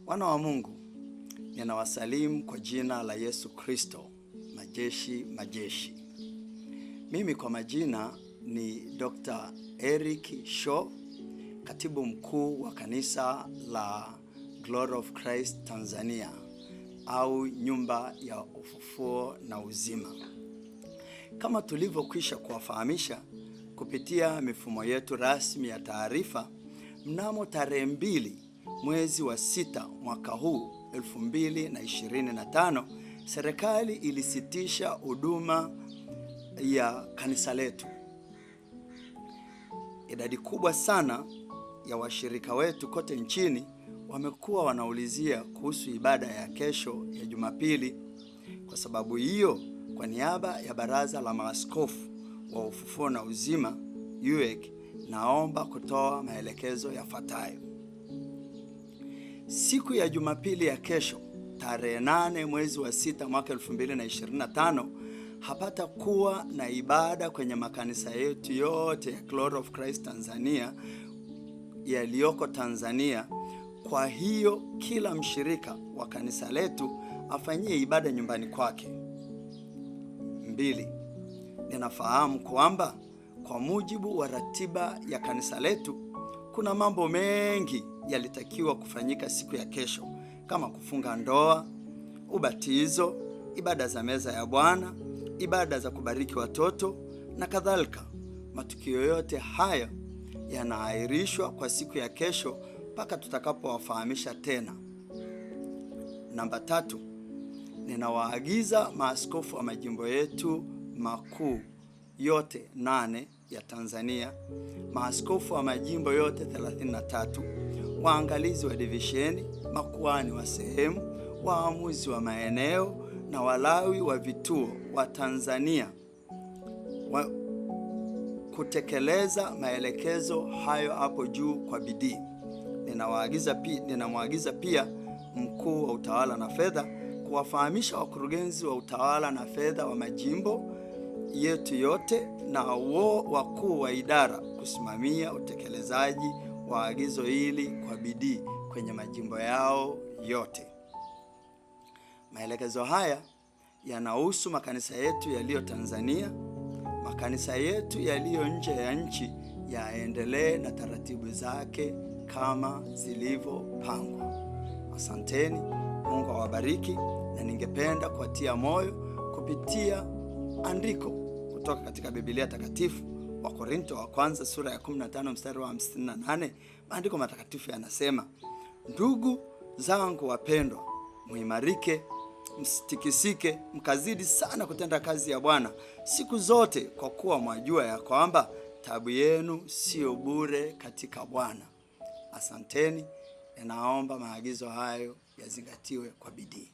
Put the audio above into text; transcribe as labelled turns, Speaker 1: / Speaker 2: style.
Speaker 1: Wana wa Mungu, ninawasalimu kwa jina la Yesu Kristo, majeshi. Mimi kwa majina ni Dr. Eric Shaw, katibu mkuu wa kanisa la Glory of Christ Tanzania au nyumba ya ufufuo na uzima. Kama tulivyokwisha kuwafahamisha kupitia mifumo yetu rasmi ya taarifa, mnamo tarehe 2 mwezi wa 6 mwaka huu 2025, serikali ilisitisha huduma ya kanisa letu. Idadi kubwa sana ya washirika wetu kote nchini wamekuwa wanaulizia kuhusu ibada ya kesho ya Jumapili. Kwa sababu hiyo, kwa niaba ya Baraza la Maaskofu wa Ufufuo na Uzima UEC, naomba kutoa maelekezo yafuatayo. Siku ya Jumapili ya kesho, tarehe 8 mwezi wa 6 mwaka 2025, hapata kuwa na ibada kwenye makanisa yetu yote ya Glory of Christ Tanzania yaliyoko Tanzania. Kwa hiyo kila mshirika wa kanisa letu afanyie ibada nyumbani kwake. 2. Ninafahamu kwamba kwa mujibu wa ratiba ya kanisa letu kuna mambo mengi yalitakiwa kufanyika siku ya kesho, kama kufunga ndoa, ubatizo, ibada za meza ya Bwana, ibada za kubariki watoto na kadhalika. Matukio yote haya yanaahirishwa kwa siku ya kesho mpaka tutakapowafahamisha tena. Namba 3, ninawaagiza maaskofu wa majimbo yetu makuu yote 8 ya Tanzania, maaskofu wa majimbo yote 33, waangalizi wa divisheni, makuhani wa sehemu, waamuzi wa maeneo na walawi wa vituo wa Tanzania kutekeleza maelekezo hayo hapo juu kwa bidii. Ninamwagiza pia mkuu wa utawala na fedha kuwafahamisha wakurugenzi wa utawala na fedha wa majimbo yetu yote na wakuu wa idara kusimamia utekelezaji wa agizo hili kwa bidii kwenye majimbo yao yote. Maelekezo haya yanahusu makanisa yetu yaliyo Tanzania. Makanisa yetu yaliyo nje ya nchi yaendelee na taratibu zake kama zilivyopangwa. Asanteni, Mungu awabariki, na ningependa kuwatia moyo kupitia andiko kutoka katika Biblia takatifu, Wakorintho wa kwanza sura ya 15 mstari wa 58. Maandiko matakatifu yanasema, ndugu zangu wapendwa, muimarike, msitikisike, mkazidi sana kutenda kazi ya Bwana siku zote, kwa kuwa mwajua ya kwamba taabu yenu sio bure katika Bwana. Asanteni, naomba maagizo hayo yazingatiwe kwa bidii.